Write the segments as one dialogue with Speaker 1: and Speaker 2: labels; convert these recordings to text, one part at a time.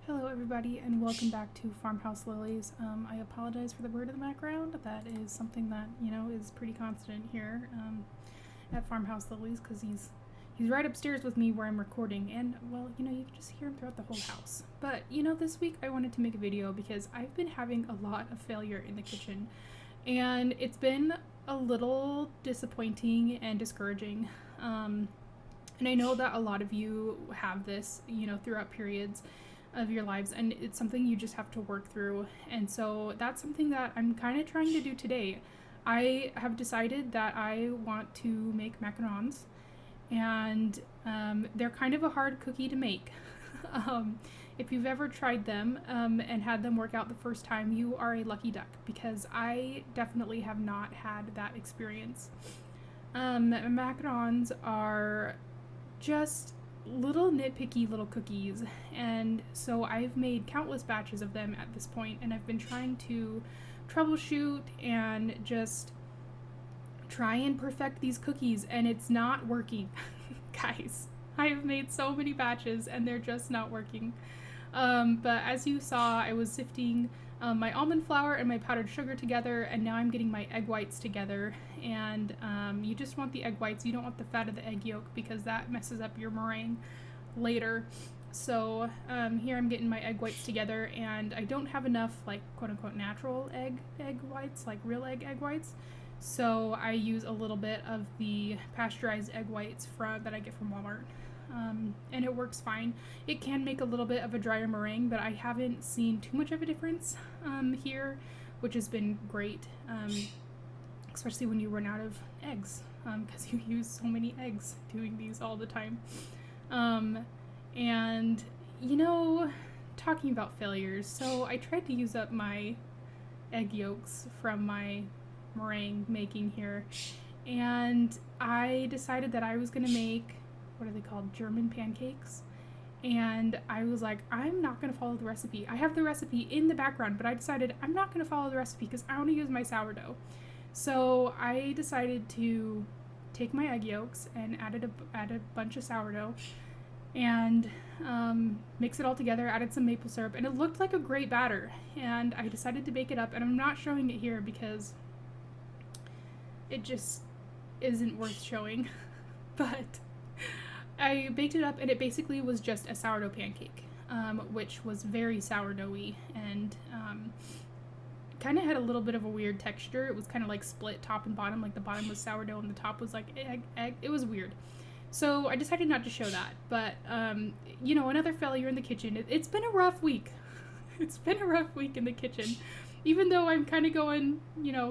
Speaker 1: Hello everybody and welcome back to Farmhouse Lilies. I apologize for the bird in the background. That is something that, is pretty constant here at Farmhouse Lilies because he's right upstairs with me where I'm recording, and well, you can just hear him throughout the whole house. But this week I wanted to make a video because I've been having a lot of failure in the kitchen and it's been a little disappointing and discouraging. And I know that a lot of you have this, throughout periods of your lives, and it's something you just have to work through. And so that's something that I'm kind of trying to do today. I have decided that I want to make macarons, and they're kind of a hard cookie to make. If you've ever tried them and had them work out the first time, you are a lucky duck, because I definitely have not had that experience. Macarons are just little nitpicky little cookies, and so I've made countless batches of them at this point, and I've been trying to troubleshoot and just try and perfect these cookies, and it's not working. Guys, I have made so many batches and they're just not working. But as you saw, I was sifting my almond flour and my powdered sugar together, and now I'm getting my egg whites together. And you just want the egg whites, you don't want the fat of the egg yolk, because that messes up your meringue later. So here I'm getting my egg whites together, and I don't have enough like quote-unquote natural egg whites, like real egg whites. So I use a little bit of the pasteurized egg whites that I get from Walmart. And it works fine. It can make a little bit of a drier meringue, but I haven't seen too much of a difference here, which has been great, especially when you run out of eggs, because you use so many eggs doing these all the time. And talking about failures, so I tried to use up my egg yolks from my meringue making here, and I decided that I was gonna make, what are they called, German pancakes. And I was like, I'm not gonna follow the recipe. I have the recipe in the background, but I decided I'm not gonna follow the recipe because I want to use my sourdough. So I decided to take my egg yolks and add a bunch of sourdough and mix it all together, added some maple syrup, and it looked like a great batter. And I decided to bake it up, and I'm not showing it here because it just isn't worth showing. But I baked it up, and it basically was just a sourdough pancake, which was very sourdoughy and kind of had a little bit of a weird texture. It was kind of like split top and bottom, like the bottom was sourdough and the top was like egg. It was weird. So I decided not to show that. But, another failure in the kitchen. It's been a rough week. It's been a rough week in the kitchen. Even though I'm kind of going,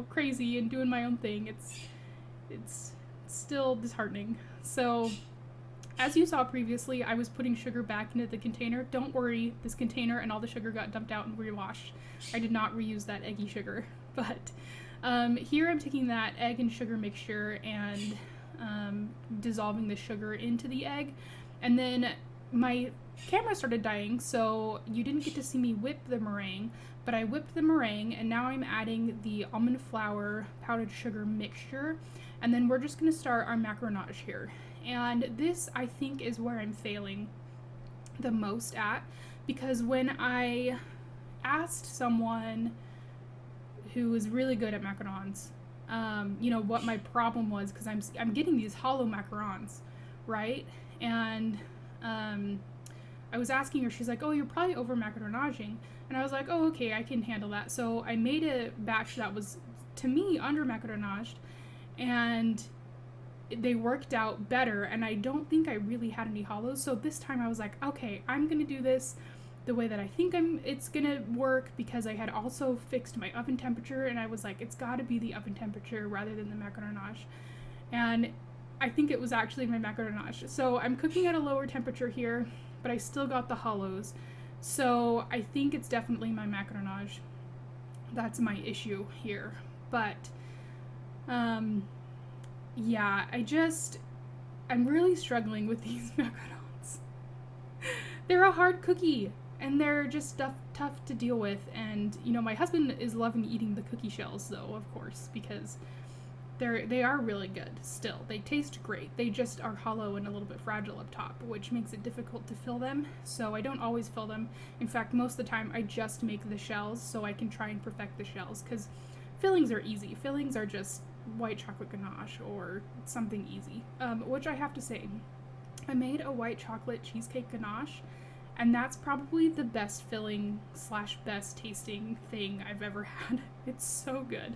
Speaker 1: crazy and doing my own thing, it's still disheartening. So as you saw previously, I was putting sugar back into the container. Don't worry, this container and all the sugar got dumped out and rewashed. I did not reuse that eggy sugar. But here I'm taking that egg and sugar mixture and dissolving the sugar into the egg. And then my camera started dying, so you didn't get to see me whip the meringue, but I whipped the meringue, and now I'm adding the almond flour powdered sugar mixture, and then we're just going to start our macaronage here. And this, I think, is where I'm failing the most at, because when I asked someone who is really good at macarons, what my problem was, because I'm getting these hollow macarons, right? And I was asking her, she's like, oh, you're probably over macaronaging. And I was like, oh, okay, I can handle that. So I made a batch that was, to me, under macaronaged, and they worked out better, and I don't think I really had any hollows. So this time I was like, okay, I'm gonna do this the way that I think it's gonna work, because I had also fixed my oven temperature, and I was like, it's gotta be the oven temperature rather than the macaronage. And I think it was actually my macaronage. So I'm cooking at a lower temperature here, but I still got the hollows. So I think it's definitely my macaronage. That's my issue here. But yeah, I'm really struggling with these macarons. They're a hard cookie, and they're just tough to deal with. And my husband is loving eating the cookie shells, though, of course, because they are really good still. They taste great. They just are hollow and a little bit fragile up top, which makes it difficult to fill them. So I don't always fill them. In fact, most of the time I just make the shells so I can try and perfect the shells, because fillings are easy. Fillings are just white chocolate ganache or something easy, which I have to say, I made a white chocolate cheesecake ganache, and that's probably the best filling / best tasting thing I've ever had. It's so good.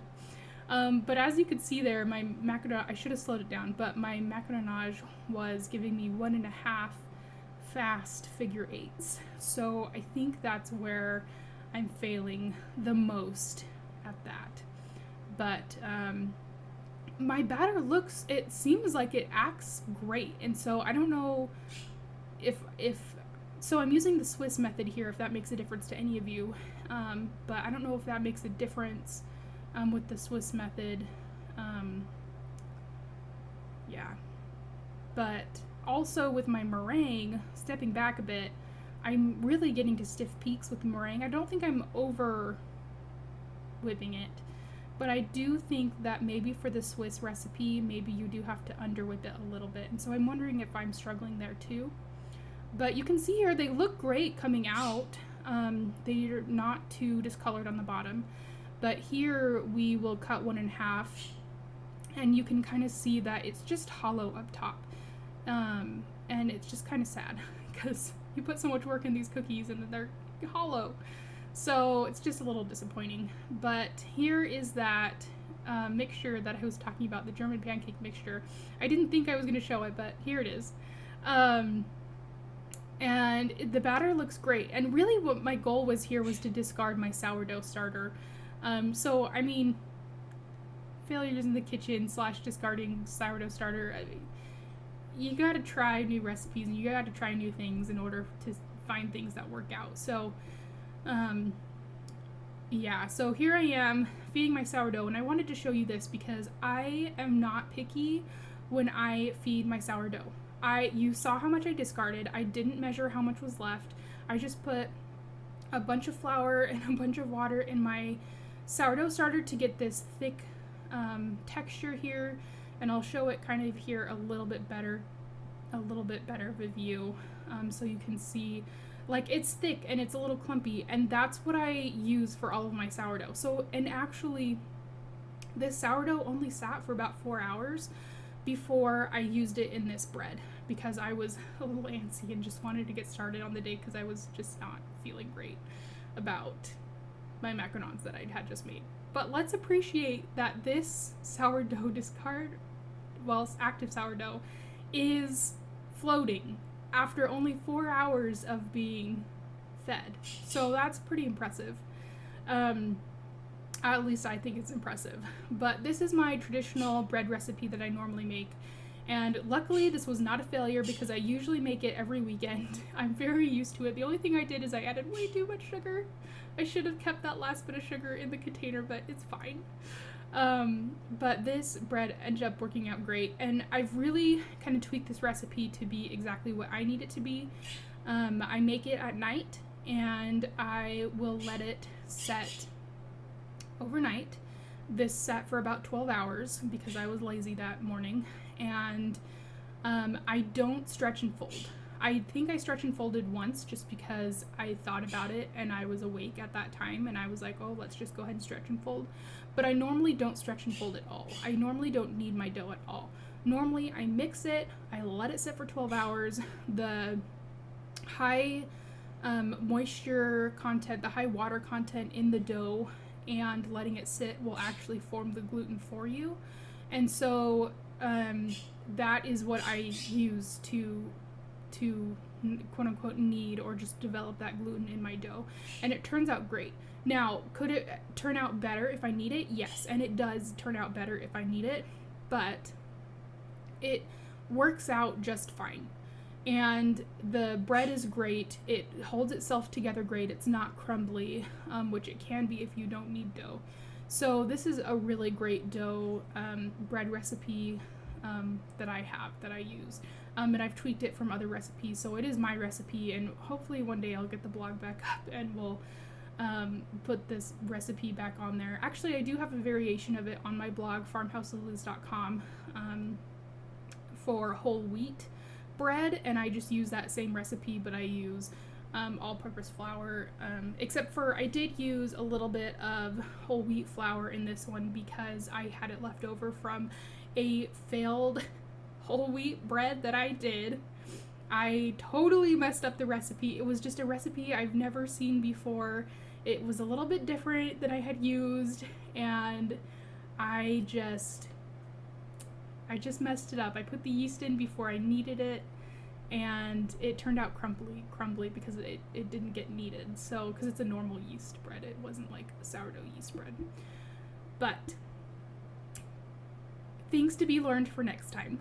Speaker 1: But as you could see there, my macaronage, I should have slowed it down, but my macaronage was giving me 1.5 fast figure eights. So I think that's where I'm failing the most at that. But my batter it seems like it acts great. And so I don't know so I'm using the Swiss method here, if that makes a difference to any of you. But I don't know if that makes a difference with the Swiss method. Yeah. But also with my meringue, stepping back a bit, I'm really getting to stiff peaks with the meringue. I don't think I'm over whipping it, but I do think that maybe for the Swiss recipe, maybe you do have to under whip it a little bit. And so I'm wondering if I'm struggling there too. But you can see here, they look great coming out. They're not too discolored on the bottom. But here we will cut 1.5, and you can kind of see that it's just hollow up top. And it's just kind of sad because you put so much work in these cookies and then they're hollow. So it's just a little disappointing. But here is that mixture that I was talking about, the German pancake mixture. I didn't think I was going to show it, but here it is. And the batter looks great. And really what my goal was here was to discard my sourdough starter. So, I mean, failures in the kitchen / discarding sourdough starter, I mean, you gotta try new recipes and you gotta try new things in order to find things that work out. So, yeah, so here I am feeding my sourdough, and I wanted to show you this because I am not picky when I feed my sourdough. You saw how much I discarded. I didn't measure how much was left. I just put a bunch of flour and a bunch of water in my sourdough starter to get this thick texture here, and I'll show it kind of here a little bit better of a view, so you can see, like, it's thick and it's a little clumpy, and that's what I use for all of my sourdough. So, and actually this sourdough only sat for about 4 hours before I used it in this bread, because I was a little antsy and just wanted to get started on the day because I was just not feeling great about my macarons that I had just made. But let's appreciate that this sourdough active sourdough is floating after only 4 hours of being fed. So that's pretty impressive. At least I think it's impressive. But this is my traditional bread recipe that I normally make. And luckily this was not a failure because I usually make it every weekend. I'm very used to it. The only thing I did is I added way too much sugar. I should have kept that last bit of sugar in the container, but it's fine. But this bread ended up working out great, and I've really kind of tweaked this recipe to be exactly what I need it to be. I make it at night, and I will let it set overnight. This sat for about 12 hours because I was lazy that morning, and I don't stretch and fold. I think I stretch and folded once just because I thought about it and I was awake at that time and I was like, oh, let's just go ahead and stretch and fold. But I normally don't stretch and fold at all. I normally don't knead my dough at all. Normally I mix it, I let it sit for 12 hours. The high moisture content, the high water content in the dough and letting it sit will actually form the gluten for you. And so that is what I use to quote unquote knead or just develop that gluten in my dough, and it turns out great. Now, could it turn out better if I knead it? Yes, and it does turn out better if I knead it, but it works out just fine. And the bread is great. It holds itself together great. It's not crumbly, which it can be if you don't knead dough. So this is a really great dough bread recipe that I use. And I've tweaked it from other recipes, so it is my recipe, and hopefully one day I'll get the blog back up and we'll put this recipe back on there. Actually, I do have a variation of it on my blog, farmhouseofliz.com, for whole wheat bread, and I just use that same recipe, but I use all-purpose flour, except for I did use a little bit of whole wheat flour in this one because I had it left over from a failed whole wheat bread that I did. I totally messed up the recipe. It was just a recipe I've never seen before. It was a little bit different than I had used, and I just messed it up. I put the yeast in before I kneaded it, and it turned out crumbly because it didn't get kneaded. So, because it's a normal yeast bread, it wasn't like a sourdough yeast bread. But things to be learned for next time.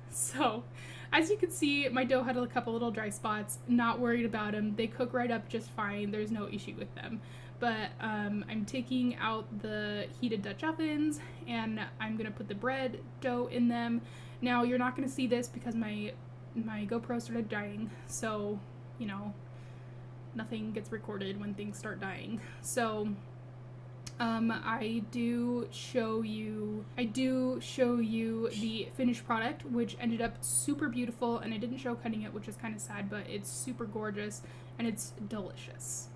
Speaker 1: So, as you can see, my dough had a couple little dry spots. Not worried about them. They cook right up just fine. There's no issue with them. But I'm taking out the heated Dutch ovens, and I'm gonna put the bread dough in them. Now you're not gonna see this because my GoPro started dying, so you know, nothing gets recorded when things start dying. So I do show you the finished product, which ended up super beautiful, and I didn't show cutting it, which is kind of sad, but it's super gorgeous and it's delicious.